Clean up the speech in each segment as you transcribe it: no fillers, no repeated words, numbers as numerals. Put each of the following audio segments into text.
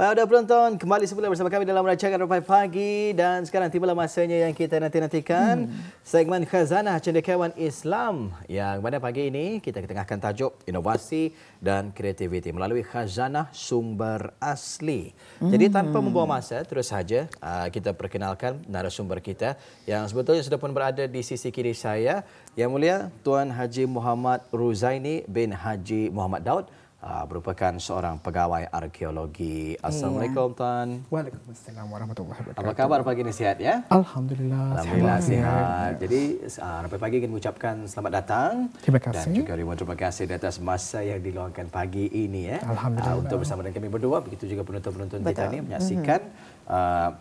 Pada penonton, kembali semula bersama kami dalam rancangan Rampai Pagi dan sekarang tibalah masanya yang kita nanti-nantikan segmen Khazanah Cendekiawan Islam yang pada pagi ini kita ketengahkan tajuk inovasi dan kreativiti melalui Khazanah Sumber Asli. Jadi tanpa membuang masa, terus saja kita perkenalkan narasumber kita yang sebetulnya sudah pun berada di sisi kiri saya, Yang Mulia Tuan Haji Muhammad Ruzaini bin Haji Muhammad Daud, merupakan seorang pegawai arkeologi. Assalamualaikum Tuan. Waalaikumsalam warahmatullahi wabarakatuh. Apa kabar pagi ini, sihat ya? Alhamdulillah. Alhamdulillah sihat. Jadi sampai pagi ingin mengucapkan selamat datang. Terima kasih. Dan juga ribuan terima kasih di atas masa yang diluangkan pagi ini ya. Alhamdulillah. Untuk bersama dengan kami berdua, begitu juga penonton-penonton kita ini menyaksikan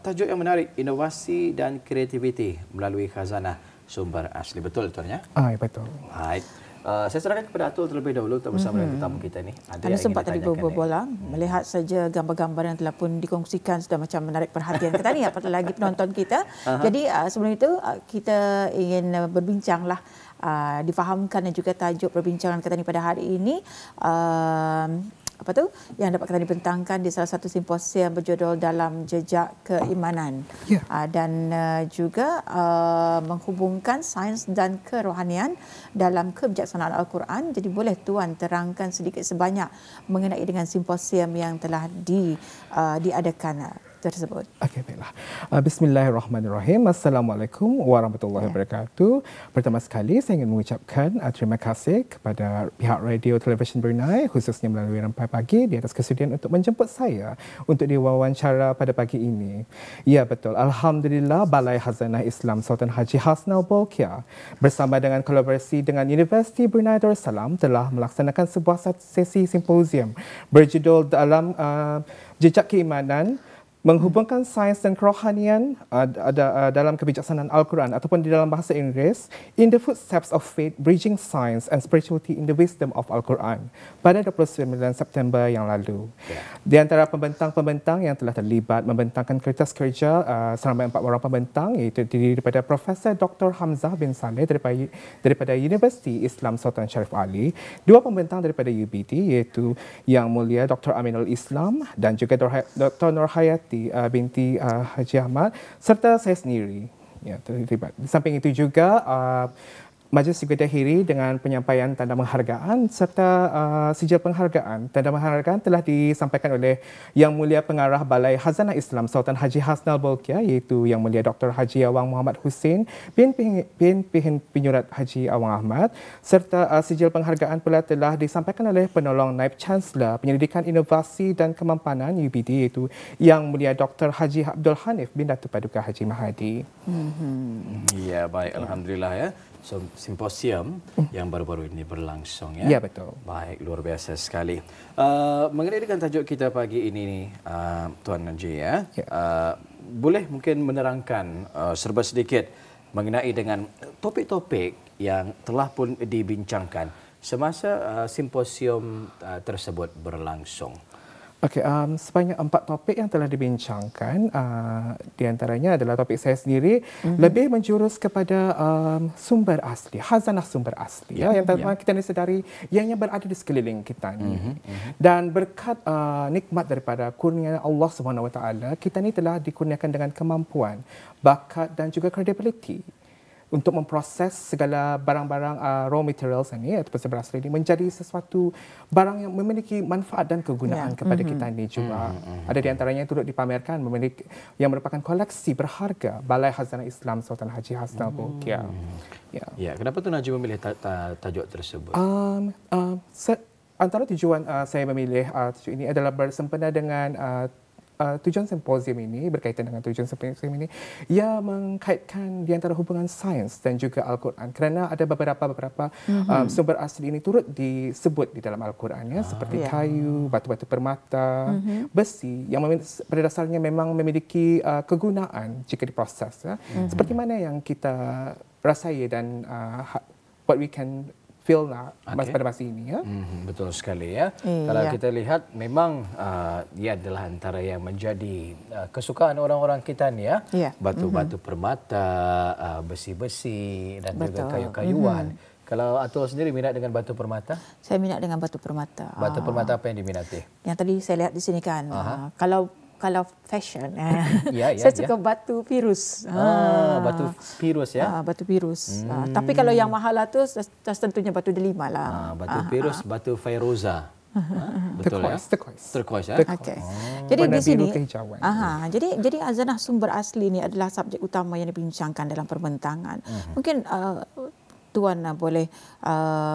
tajuk yang menarik, inovasi dan kreativiti melalui Khazanah Sumber Asli. Betul Tuan ya? Ya betul. Baik. Saya serahkan kepada Atul terlebih dahulu untuk bersama dengan tetamu kita ni. Anda sempat tadi berbola, melihat saja gambar-gambar yang telah pun dikongsikan sudah macam menarik perhatian kita ni, apatah lagi penonton kita. Jadi sebelum itu kita ingin berbincanglah, difahamkan dan juga tajuk perbincangan kita ni pada hari ini. Apa tu yang dapat kita dibentangkan di salah satu simposium berjudul Dalam Jejak Keimanan, dan juga menghubungkan sains dan kerohanian dalam kebijaksanaan Al-Quran. Jadi boleh Tuan terangkan sedikit sebanyak mengenai dengan simposium yang telah diadakan tersebut. Okey, baiklah. Bismillahirrahmanirrahim. Assalamualaikum warahmatullahi wabarakatuh. Pertama sekali saya ingin mengucapkan terima kasih kepada pihak Radio Televisyen Brunei, khususnya melalui Rampai Pagi, di atas kesudian untuk menjemput saya untuk diwawancara pada pagi ini. Ya betul. Alhamdulillah, Balai Khazanah Islam Sultan Haji Hasnal Bolkiah bersama dengan kolaborasi dengan Universiti Brunei Darussalam telah melaksanakan sebuah sesi simposium berjudul Dalam Jejak Keimanan, menghubungkan sains dan kerohanian dalam kebijaksanaan Al-Quran ataupun di dalam bahasa Inggeris, In the Footsteps of Faith, Bridging Science and Spirituality in the Wisdom of Al-Quran, pada 29 September yang lalu. Di antara pembentang-pembentang yang telah terlibat membentangkan kertas kerja seramai 4 orang pembentang, iaitu terdiri daripada Profesor Dr. Hamzah bin Saleh daripada Universiti Islam Sultan Sharif Ali, 2 pembentang daripada UBT, iaitu Yang Mulia Dr. Aminul Islam dan juga Dr. Nurhayati binti Haji Ahmad, serta saya sendiri terlibat. Di samping itu juga majlis juga diakhiri dengan penyampaian tanda penghargaan serta sijil penghargaan. Tanda penghargaan telah disampaikan oleh Yang Mulia Pengarah Balai Khazanah Islam Sultan Haji Hasnal Bolkiah, iaitu Yang Mulia Dr. Haji Awang Muhammad Hussein bin Penyurat Haji Awang Ahmad, serta sijil penghargaan pula telah disampaikan oleh penolong Naib Chancellor Penyelidikan Inovasi dan Kemampanan UBD, iaitu Yang Mulia Dr. Haji Abdul Hanif bin Datuk Paduka Haji Mahadi. Ya, baik, alhamdulillah ya. Simposium yang baru-baru ini berlangsung ya. Ya betul. Baik, luar biasa sekali. Mengenai dengan tajuk kita pagi ini nih, Tuan Haji ya. Boleh mungkin menerangkan serba sedikit mengenai dengan topik-topik yang telah pun dibincangkan semasa simposium tersebut berlangsung. Okey, sebanyak 4 topik yang telah dibincangkan, di antaranya adalah topik saya sendiri lebih menjurus kepada sumber asli, khazanah sumber asli yang kita sedari yang berada di sekeliling kita ni. Dan berkat nikmat daripada kurnia Allah Subhanahu Wa Taala, kita ni telah dikurniakan dengan kemampuan, bakat dan juga credibility untuk memproses segala barang-barang raw materials ini ataupun sumber asli ini menjadi sesuatu barang yang memiliki manfaat dan kegunaan kepada kita ini juga. Ada di antaranya yang turut dipamerkan memiliki yang merupakan koleksi berharga Balai Khazanah Islam Sultan Haji Hasnal Bolkiah. Ya, kenapa Tuan Haji memilih tajuk tersebut? Antara tujuan saya memilih tajuk ini adalah bersempena dengan tujuan simposium ini, berkaitan dengan tujuan simposium ini, ia mengkaitkan di antara hubungan sains dan juga Al-Quran, kerana ada beberapa sumber asli ini turut disebut di dalam Al-Quran seperti kayu, batu-batu permata, besi yang pada dasarnya memang memiliki kegunaan jika diproses. Seperti mana yang kita rasai dan what we can feel pada masa ini. Betul sekali ya. Kalau kita lihat memang ia adalah antara yang menjadi kesukaan orang-orang kita ni ya. Batu-batu permata, besi-besi dan juga kayu-kayuan. Kalau Atul sendiri minat dengan batu permata? Saya minat dengan batu permata. Batu permata apa yang diminati? Yang tadi saya lihat di sini kan, kalau fashion, saya suka batu pirus. Batu pirus ya? Batu pirus. Tapi kalau yang mahal lah tu, tentunya batu delima lah. Batu pirus, batu Fairoza. Betul ya? Turquoise ya? Okay. Jadi di sini, jadi khazanah sumber asli ini adalah subjek utama yang dibincangkan dalam perbentangan. Mungkin Tuan boleh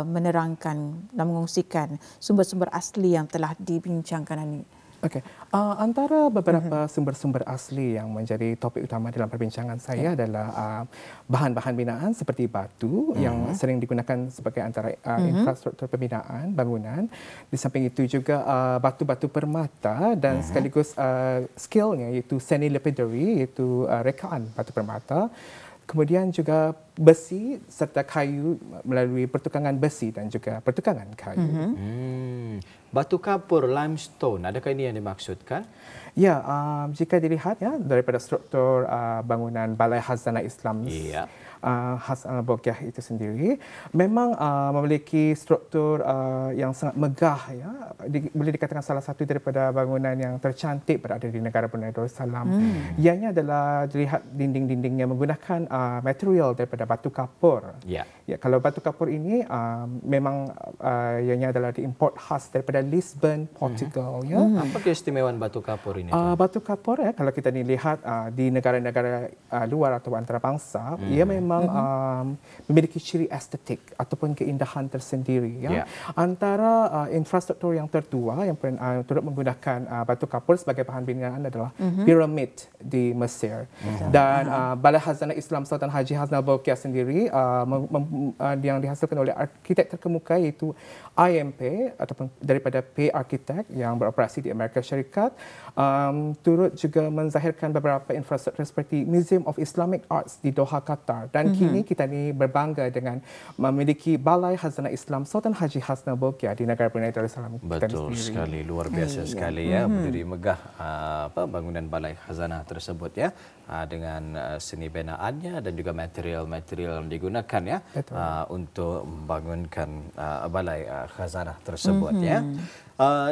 menerangkan dan mengungsikan sumber-sumber asli yang telah dibincangkan ini. Okey, antara beberapa sumber-sumber asli yang menjadi topik utama dalam perbincangan saya adalah bahan-bahan binaan seperti batu yang sering digunakan sebagai antara infrastruktur pembinaan bangunan. Di samping itu juga batu-batu permata dan sekaligus skillnya iaitu seni lapidary, iaitu rekaan batu permata. Kemudian juga besi serta kayu melalui pertukangan besi dan juga pertukangan kayu. Batu kapur, limestone, adakah ini yang dimaksudkan? Ya, jika dilihat ya daripada struktur bangunan Balai Khazanah Islam Hassanal Bolkiah itu sendiri memang memiliki struktur yang sangat megah ya. Boleh dikatakan salah satu daripada bangunan yang tercantik berada di negara Brunei Darussalam. Ianya adalah dilihat dinding-dindingnya menggunakan material daripada batu kapur. Ya, kalau batu kapur ini memang ianya adalah diimport khas daripada Lisbon, Portugal ya. Apa keistimewaan batu kapur ini? Batu kapur ya, kalau kita lihat di negara-negara luar atau antarabangsa, ia memang memiliki ciri estetik ataupun keindahan tersendiri. Ya. Antara infrastruktur yang tertua yang turut menggunakan batu kapur sebagai bahan binaan adalah piramid di Mesir. Dan Balai Khazanah Islam Sultan Haji Hassanal Bolkiah sendiri yang dihasilkan oleh arkitek terkemuka iaitu IMP ataupun daripada P Architect yang beroperasi di Amerika Syarikat, turut juga menzahirkan beberapa infrastruktur seperti Museum of Islamic Arts di Doha, Qatar. Dan kini kita ni berbangga dengan memiliki Balai Khazanah Islam Sultan Haji Hassanal Bolkiah di negara Brunei Darussalam. Betul sekali, luar biasa sekali ya, berdiri megah bangunan Balai Khazanah tersebut ya, dengan seni binaannya dan juga material-material yang digunakan ya untuk membangunkan Balai Khazanah tersebut ya.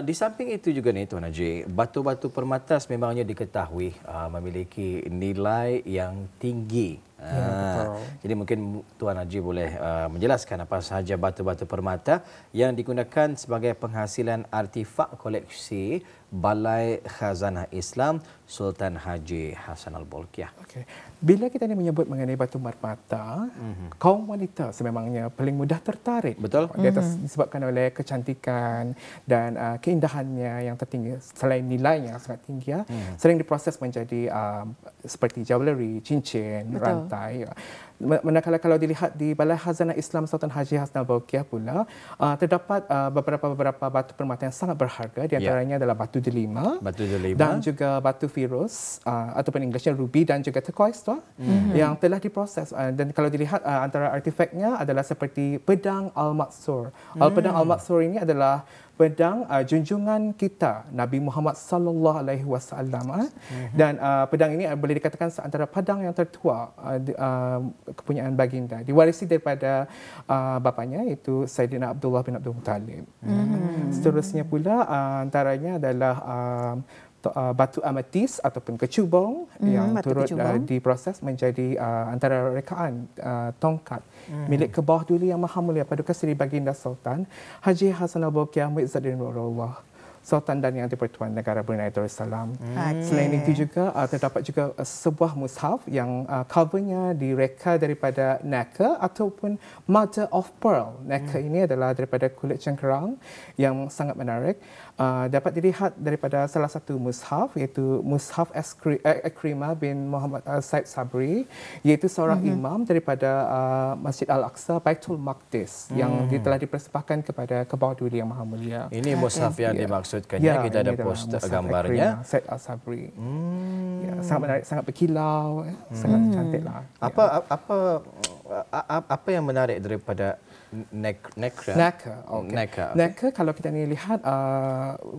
Di samping itu juga nih Tuan Haji, batu-batu permata memangnya diketahui memiliki nilai yang tinggi. Jadi mungkin Tuan Haji boleh menjelaskan apa sahaja batu-batu permata yang digunakan sebagai penghasilan artifak koleksi Balai Khazanah Islam Sultan Haji Hassanal Bolkiah. Okay. Bila kita ni menyebut mengenai batu permata, kaum wanita sememangnya paling mudah tertarik. Betul. Dia disebabkan oleh kecantikan dan keindahannya yang tertinggi. Selain nilainya yang sangat tinggi, sering diproses menjadi seperti jewellery, cincin, rantai. Manakala kalau dilihat di Balai Khazanah Islam Sultan Haji Hassanal Bolkiah pula, terdapat beberapa batu permata yang sangat berharga. Di antaranya adalah batu delima, dan juga batu firus ataupun Englishnya ruby dan juga turquoise yang telah diproses. Dan kalau dilihat antara artifaknya adalah seperti pedang Al-Maksur. Pedang Al-Maksur ini adalah pedang junjungan kita Nabi Muhammad sallallahu alaihi wasallam, dan pedang ini boleh dikatakan antara pedang yang tertua kepunyaan baginda, diwarisi daripada bapanya iaitu Saidina Abdullah bin Abdul Muttalib. Seterusnya pula antaranya adalah batu ametis ataupun kecubung yang turut diproses menjadi antara rekaan tongkat milik Kebawah Duli Yang Maha Mulia Paduka Seri Baginda Sultan Haji Hassanal Bolkiah Muizzaddin Nurullah Sultan dan Yang di-Pertuan Negara Brunei Darussalam. Selain itu juga terdapat juga sebuah mushaf yang covernya direka daripada nacre ataupun mother of pearl. Nacre ini adalah daripada kulit cengkerang yang sangat menarik. Dapat dilihat daripada salah satu mushaf iaitu Mushaf Ikrimah bin Muhammad Said Sabri, iaitu seorang imam daripada Masjid Al-Aqsa Baitul Maqdis yang telah dipersembahkan kepada Kebawah Duli Yang Maha Mulia. Ini mushaf yang dimaksudkannya, kita ada poster gambarnya. Said Al-Sabri. Sangat menarik, sangat berkilau, sangat cantiklah. Apa apa yang menarik daripada Nacre? Nacre kalau kita ni lihat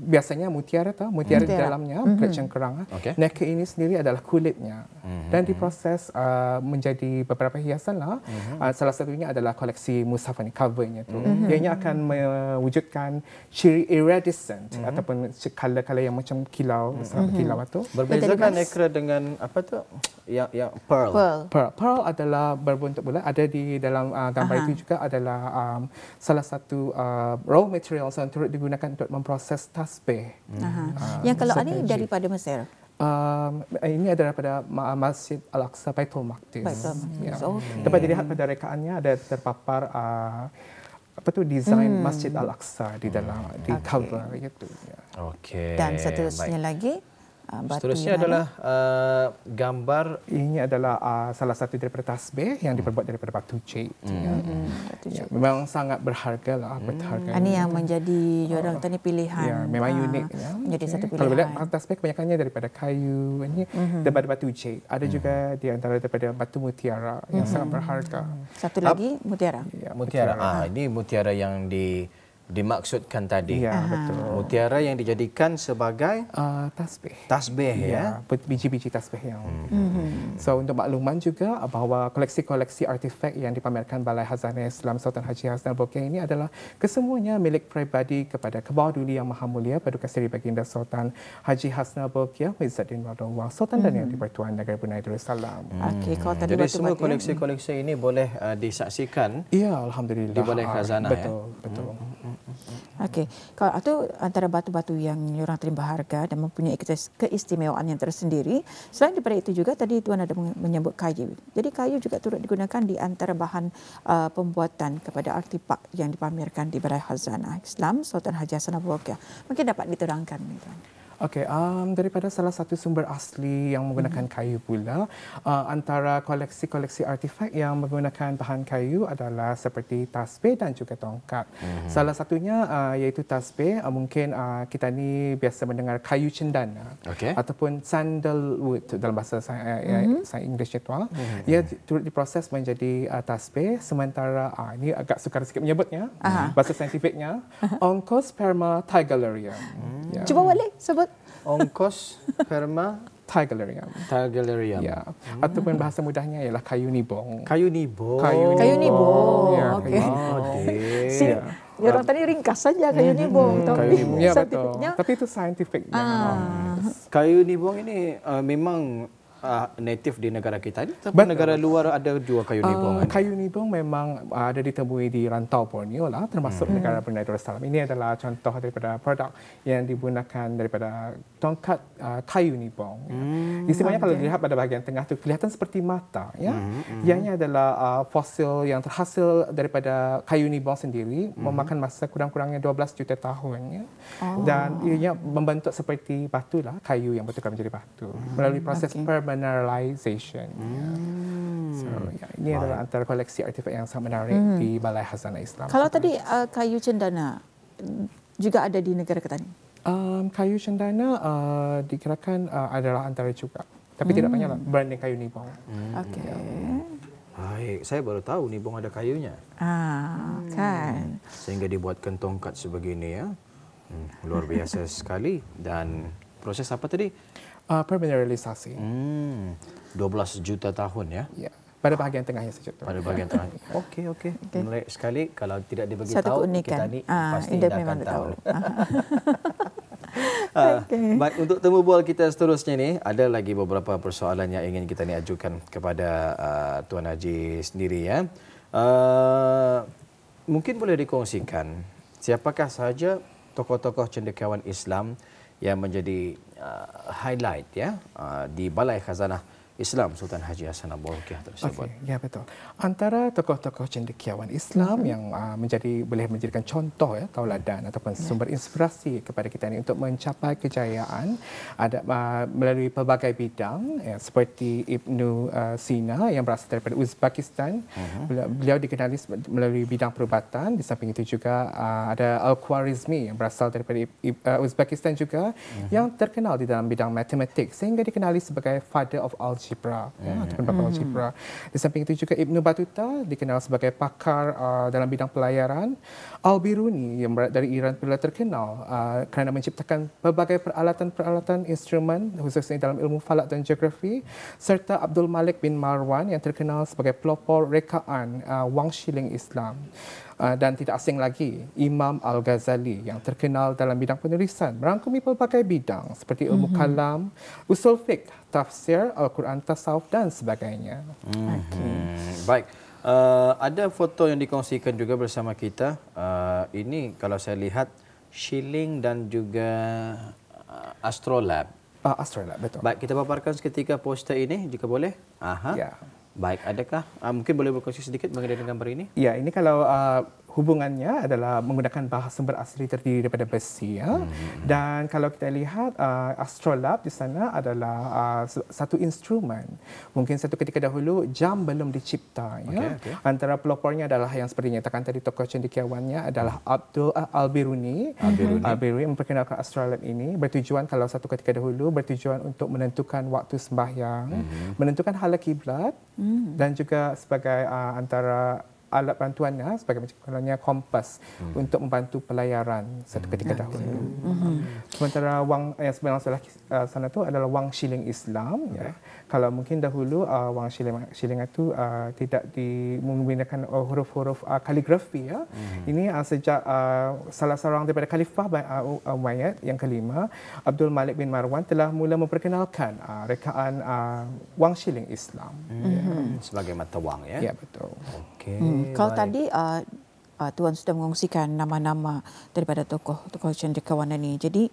biasanya mutiara di dalamnya kulit cengkerang. Nacre ini sendiri adalah kulitnya dan diproses menjadi beberapa hiasan lah. Salah satunya adalah koleksi Mushaf ni, covernya tu. Ianya akan mewujudkan ciri iridescent ataupun color-color yang macam kilau, kilau tu. Berbezakah Nacre dengan apa tu? Yang pearl. Pearl adalah berbentuk bulat. Ada di dalam gambar itu juga adalah salah satu raw material yang turut digunakan untuk memproses tasbih. Yang kalau ini daripada Mesir. Ini adalah daripada Masjid Al-Aqsa, Baitul Maqdis. Dapat dilihat pada rekaannya ada terpapar desain Masjid Al-Aqsa di dalam di cover itu. Okey. Dan seterusnya lagi seterusnya adalah gambar. Ini adalah salah satu daripada tasbih yang diperbuat daripada batu jade. Memang sangat berharga lah. Ini yang menjadi orang tadi pilihan. Memang unik. Menjadi satu pilihan. Kalau lihat tasbih kebanyakannya daripada kayu, ini daripada batu jade. Ada juga di antara daripada batu mutiara yang sangat berharga. Satu lagi mutiara. Mutiara. Ini mutiara yang dimaksudkan tadi. Ya, betul. Mutiara yang dijadikan sebagai tasbih ya. Biji-biji tasbih yang. So untuk makluman juga bahawa koleksi-koleksi artifak yang dipamerkan Balai Khazanah Islam Sultan Haji Hassanal Bolkiah ini adalah kesemuanya milik peribadi kepada Kebawah Duli Yang Maha Mulia Paduka Seri Baginda Sultan Haji Hassanal Bolkiah Izzuddin Radullah Sultan dan Yang di-Pertuan Negara Brunei Darussalam. Jadi semua koleksi-koleksi ini boleh disaksikan. Ya, alhamdulillah. Di Balai Khazanah. Betul. Okey, kalau itu antara batu-batu yang orang terima berharga dan mempunyai keistimewaan yang tersendiri. Selain daripada itu juga tadi Tuan ada menyebut kayu. Jadi kayu juga turut digunakan di antara bahan pembuatan kepada artefak yang dipamerkan di Balai Khazanah Islam Sultan Haji Hassanal Bolkiah. Mungkin dapat diterangkan ni Tuan. Okey, daripada salah satu sumber asli yang menggunakan kayu pula, antara koleksi-koleksi artifak yang menggunakan bahan kayu adalah seperti tasbih dan juga tongkat. Salah satunya iaitu tasbih, mungkin kita ni biasa mendengar kayu cendana ataupun sandalwood dalam bahasa Inggeris itu. Ia turut diproses menjadi tasbih, sementara ini agak sukar sikit menyebutnya, bahasa saintifiknya, Onchosperma tigellarium. Cuba balik sebut. Onchosperma tigellarium. Ya. Ataupun bahasa mudahnya ialah kayu nibong. Kayu nibong. Ya, Okey. Orang tadi ringkas saja kayu nibong. Kayu nibong. Ya, betul. Tapi itu saintifik. Kayu nibong ini memang native di negara kita ini, tapi negara luar ada juga kayu nibong. Kayu nibong memang ada ditemui di rantau Borneo lah, termasuk negara Brunei Darussalam. Ini adalah contoh daripada produk yang digunakan daripada tongkat kayu nibong. Istimewanya kalau dilihat pada bahagian tengah tu kelihatan seperti mata. Ianya adalah fosil yang terhasil daripada kayu nibong sendiri, memakan masa kurang-kurangnya 12 juta tahun. Dan ianya membentuk seperti batu lah, kayu yang bertukar menjadi batu melalui proses permineralization. So, ini adalah antara koleksi artifak yang sangat menarik di Balai Khazanah Islam. Kalau tadi kayu cendana juga ada di negara kita ni? Kayu cendana dikirakan adalah antara juga. Tapi tidak banyaklah branding kayu nibong. Okey. Baik, saya baru tahu nibong ada kayunya. Kan. Sehingga dibuatkan tongkat sebegini ya. Luar biasa sekali. Dan proses apa tadi? Permineralisasi. 12 juta tahun ya. Ya. Pada bahagian tengahnya saja. Pada bahagian tengah. Okey. Menarik sekali. Kalau tidak dibagi tahu, kita ni pasti Ida dah akan memang tahu. Baik, untuk temu bual kita seterusnya ni, ada lagi beberapa persoalan yang ingin kita ni ajukan kepada Tuan Haji sendiri ya. Mungkin boleh dikongsikan siapakah sahaja tokoh-tokoh cendekiawan Islam yang menjadi highlight ya di Balai Khazanah Islam Sultan Haji Hassanal Bolkiah tersebut. Ya betul. Antara tokoh-tokoh cendekiawan Islam yang boleh menjadikan contoh ya, tauladan ataupun sumber inspirasi kepada kita ini untuk mencapai kejayaan ada melalui pelbagai bidang ya, seperti Ibnu Sina yang berasal daripada Uzbekistan. Beliau dikenali melalui bidang perubatan. Di samping itu juga ada Al-Khwarizmi yang berasal daripada Uzbekistan juga yang terkenal di dalam bidang matematik sehingga dikenali sebagai Father of Algebra Cipra ataupun Bangun Cipra. Di samping itu juga Ibnu Battuta dikenal sebagai pakar dalam bidang pelayaran. Al-Biruni yang dari Iran pula terkenal kerana menciptakan pelbagai peralatan-peralatan instrumen khususnya dalam ilmu falak dan geografi, serta Abdul Malik bin Marwan yang terkenal sebagai pelopor rekaan wang shilling Islam. Dan tidak asing lagi Imam Al-Ghazali yang terkenal dalam bidang penulisan merangkumi pelbagai bidang seperti ilmu kalam, usul fiqh, tafsir, Al-Quran, tasawuf dan sebagainya. Baik. Ada foto yang dikongsikan juga bersama kita. Ini kalau saya lihat shilling dan juga astrolab. Astrolab, betul. Baik, kita paparkan seketika poster ini jika boleh. Ya. Baik, adakah mungkin boleh berkongsi sedikit mengenai gambar ini? Ya, ini kalau hubungannya adalah menggunakan bahan sumber asli terdiri daripada besi. Dan kalau kita lihat astrolab di sana adalah satu instrumen. Mungkin satu ketika dahulu jam belum dicipta. Okay. Antara pelopornya adalah yang seperti nyatakan tadi tokoh cendekiawannya adalah Abdul Al-Biruni. Al-Biruni memperkenalkan astrolab ini bertujuan kalau satu ketika dahulu bertujuan untuk menentukan waktu sembahyang, menentukan hala kiblat dan juga sebagai antara alat bantuannya sebagai macamnya kompas untuk membantu pelayaran satu ketika dahulu. Sementara wang yang sebenarnya sana tu adalah wang shilling Islam. Ya. Kalau mungkin dahulu wang shilling itu tidak menggunakan huruf-huruf kaligrafi. Ya. Ini sejak salah seorang daripada Khalifah Umayyad yang kelima, Abdul Malik bin Marwan telah mula memperkenalkan rekaan wang shilling Islam. Sebagai mata wang, ya? Ya, betul. Okey. Kalau tadi Tuan sudah mengongsikan nama-nama daripada tokoh-tokoh cendekiawan ini. Jadi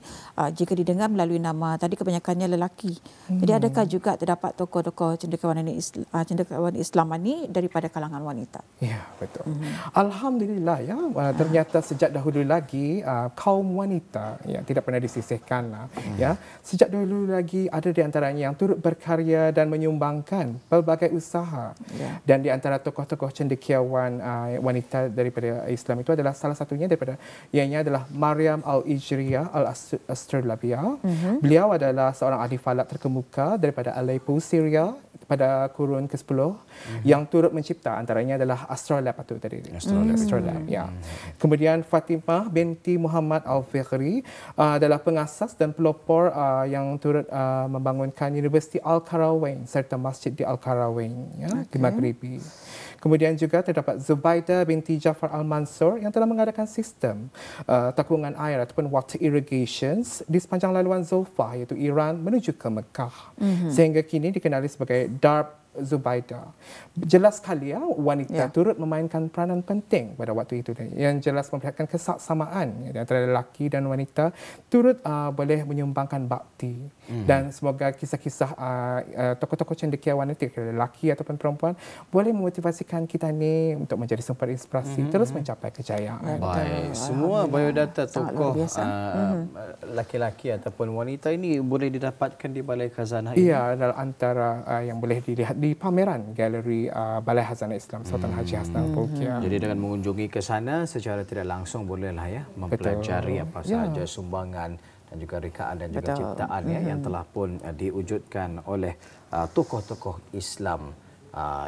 jika didengar melalui nama tadi kebanyakannya lelaki. Jadi adakah juga terdapat tokoh-tokoh cendekiawan ini cendekiawan Islam ini daripada kalangan wanita? Ya, betul. Alhamdulillah ya, ternyata sejak dahulu lagi kaum wanita ya tidak pernah disisihkan lah. Ya, sejak dahulu lagi ada di antaranya yang turut berkarya dan menyumbangkan pelbagai usaha. Dan di antara tokoh-tokoh cendekiawan wanita daripada Islam itu adalah salah satunya daripada ianya adalah Maryam Al-Ijriyah Al-Astrolabiyah. Beliau adalah seorang ahli falak terkemuka daripada Aleppo, Syria pada kurun ke-10 yang turut mencipta antaranya adalah astrolab itu tadi. Astrolab, ya. Kemudian Fatimah binti Muhammad Al-Fiqri adalah pengasas dan pelopor yang turut membangunkan Universiti Al-Qarawin serta masjid di Al-Qarawin ya, di Maghribi. Kemudian juga terdapat Zubaida binti Jafar Al-Mansur yang telah mengadakan sistem takungan air ataupun water irrigations di sepanjang laluan Zulfa iaitu Iran menuju ke Mekah. Sehingga kini dikenali sebagai Darb Zubaida. Jelas sekali wanita turut memainkan peranan penting pada waktu itu. Yang jelas memperlihatkan kesaksamaan antara lelaki dan wanita turut boleh menyumbangkan bakti. Dan semoga kisah-kisah tokoh-tokoh cendekiawan itu, lelaki ataupun perempuan, boleh memotivasikan kita ni untuk menjadi sumber inspirasi terus mencapai kejayaan. Baik, semua biodata tokoh laki-laki ataupun wanita ini boleh didapatkan di Balai Khazanah ini? Iya, adalah antara yang boleh dilihat di pameran galeri Balai Khazanah Islam Sultan Haji Hasnal Bolkiah. Jadi dengan mengunjungi ke sana secara tidak langsung bolehlah ya mempelajari apa sahaja sumbangan dan juga rekaan dan juga ciptaan yang telah pun diwujudkan oleh tokoh-tokoh Islam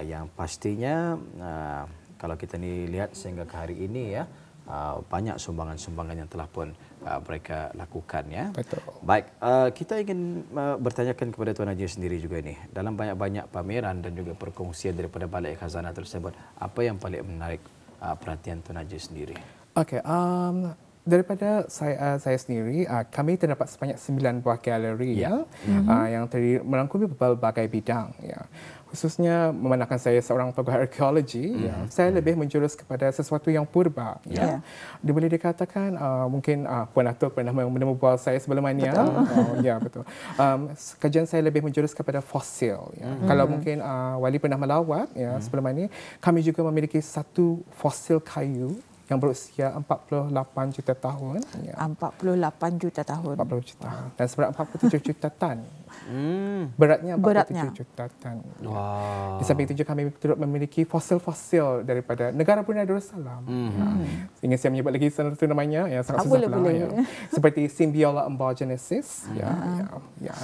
yang pastinya kalau kita ni lihat sehingga ke hari ini ya banyak sumbangan-sumbangan yang telah pun mereka lakukan ya. Betul. Baik, kita ingin bertanyakan kepada Tuan Haji sendiri juga ini. Dalam banyak-banyak pameran dan juga perkongsian daripada Balai Khazanah tersebut, apa yang paling menarik perhatian Tuan Haji sendiri? Okey, daripada saya sendiri, kami terdapat sebanyak 9 buah galeri yang terdiri merangkumi berbagai bidang ya. Khususnya memandangkan saya seorang peguam arkeologi, saya lebih menjurus kepada sesuatu yang purba. Ya. Dia boleh dikatakan mungkin Puan Datuk pernah menemu buah saya sebelum ini. Ya, betul. Kajian saya lebih menjurus kepada fosil. Ya. Kalau mungkin Wali pernah melawat ya, sebelum ini, kami juga memiliki satu fosil kayu yang berusia 48 juta tahun. Ya. 48 juta tahun. 40 juta tahun. Dan seberat 47 juta tan. Beratnya 47 Beratnya. juta tan. Wow. Di samping itu juga kami turut memiliki fosil-fosil daripada negara Brunei Darussalam. Ingin saya menyebut lagi satu namanya yang sangat susah pula. Boleh. Ya. Seperti Symbiola embogenesis.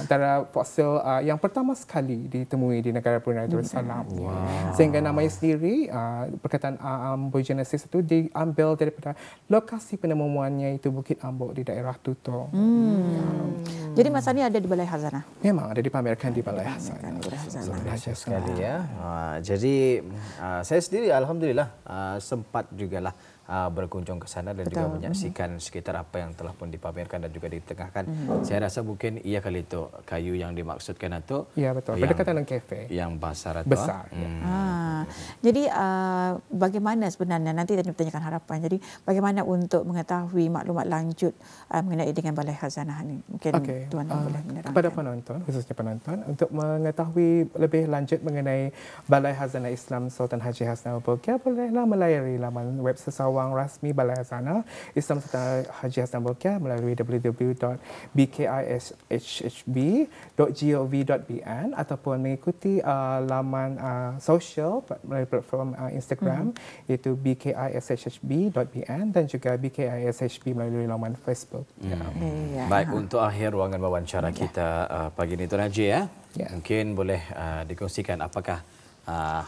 Antara fosil yang pertama sekali ditemui di negara Brunei Darussalam. Sehingga namanya sendiri, perkataan embogenesis itu diambil daripada lokasi penemuannya itu Bukit Ambok di daerah Tutong. Jadi masa ni ada di Balai Khazanah. Memang ada dipamerkan di Balai Khazanah. Dahsyat sekali ya. Jadi saya sendiri alhamdulillah sempat jugalah berkunjung ke sana dan juga menyaksikan sekitar apa yang telah pun dipamerkan dan juga ditengahkan. Saya rasa mungkin ia kali itu kayu yang dimaksudkan itu. Ya betul. Berdekatan dengan kafe. Yang besar atau besar. Jadi bagaimana sebenarnya, nanti tadi bertanyakan harapan. Jadi bagaimana untuk mengetahui maklumat lanjut mengenai dengan Balai Khazanah ini? Mungkin Tuan boleh menerangkan. Kepada penonton, khususnya penonton, untuk mengetahui lebih lanjut mengenai Balai Khazanah Islam Sultan Haji Hassanal Bolkiah, bolehlah melayari laman web sesawang rasmi Balai Khazanah Islam Sultan Haji Hassanal Bolkiah melalui www.bkishb.gov.bn ataupun mengikuti laman sosial melalui platform Instagram iaitu bkishb.bn dan juga bkishb melalui laman Facebook. Baik, untuk akhir ruangan wawancara kita pagi ini Tuan Haji ya. Mungkin boleh dikongsikan apakah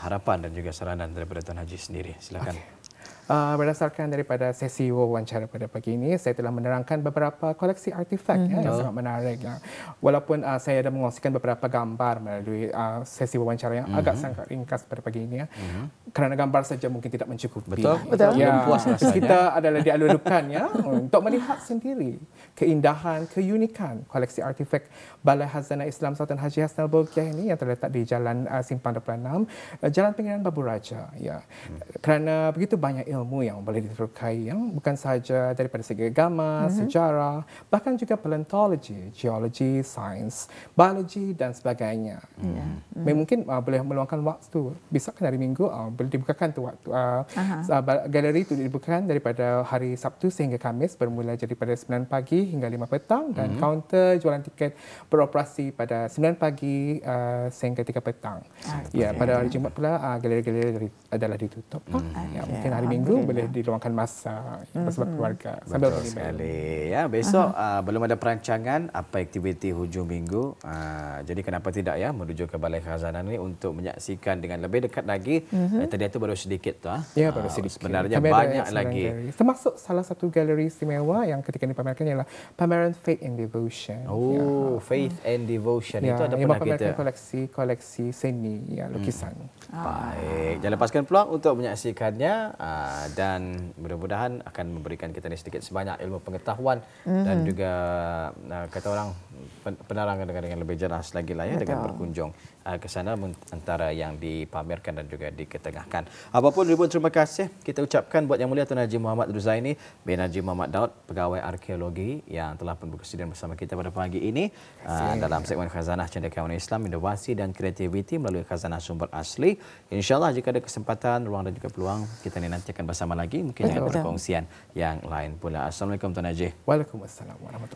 harapan dan juga saranan daripada Tuan Haji sendiri. Silakan. Berdasarkan daripada sesi wawancara pada pagi ini, saya telah menerangkan beberapa koleksi artifak yang sangat menarik. Walaupun saya ada mengongsikan beberapa gambar melalui sesi wawancara yang agak sangat ringkas pada pagi ini, kerana gambar saja mungkin tidak mencukupi. Betul. Ya, puas rasanya. kita adalah dialulukan untuk melihat sendiri keindahan, keunikan koleksi artifak Balai Khazanah Islam Sultan Haji Hassanal Bolkiah ini yang terletak di Jalan Simpang 26, Jalan Pengiran Babu Raja. Ya. Kerana begitu banyak ilmu yang boleh diterokai, yang bukan sahaja daripada segi agama, sejarah, bahkan juga paleontologi, geologi, sains, biologi dan sebagainya. Mungkin boleh meluangkan waktu, bisa kan hari Minggu boleh dibukakan tu waktu. Galeri itu dibukakan daripada hari Sabtu sehingga Khamis, bermula daripada 9 pagi hingga 5 petang dan kaunter jualan tiket beroperasi pada 9 pagi sehingga 3 petang. Pada hari Jumaat pula galeri-galeri adalah ditutup. Mungkin hari Minggu boleh diluangkan masa bersama keluarga sambil sekali ya. Besok belum ada perancangan apa aktiviti hujung minggu. Jadi kenapa tidak ya menuju ke Balai Khazanah ini untuk menyaksikan dengan lebih dekat lagi. Tadi itu baru sedikit tu. Ya, baru sedikit. Sebenarnya banyak lagi. Galeri. Termasuk salah satu galeri istimewa yang ketika dipamerkan ialah pameran Faith and Devotion. Faith and Devotion itu ada yang pernah kita koleksi seni lukisan. Baik, jangan lepaskan peluang untuk menyaksikannya dan mudah-mudahan akan memberikan kita ni sedikit sebanyak ilmu pengetahuan dan juga kata orang penerangan dengan lebih jelas lagi lah ya dengan berkunjung ke sana antara yang dipamerkan dan juga diketengahkan. Apapun ribuan terima kasih kita ucapkan buat Yang Mulia Tuan Haji Muhammad Ruzaini bin Haji Muhammad Daud, pegawai arkeologi yang telah pun berkesudian bersama kita pada pagi ini dalam segmen Khazanah Cendekiawan Islam, Inovasi dan Kreativiti melalui Khazanah Sumber Asli. InsyaAllah jika ada kesempatan, ruang dan juga peluang, kita nanti akan bersama lagi mungkin dengan perkongsian yang lain pula. Assalamualaikum Tuan Haji. Waalaikumsalam warahmatullahi wabarakatuh.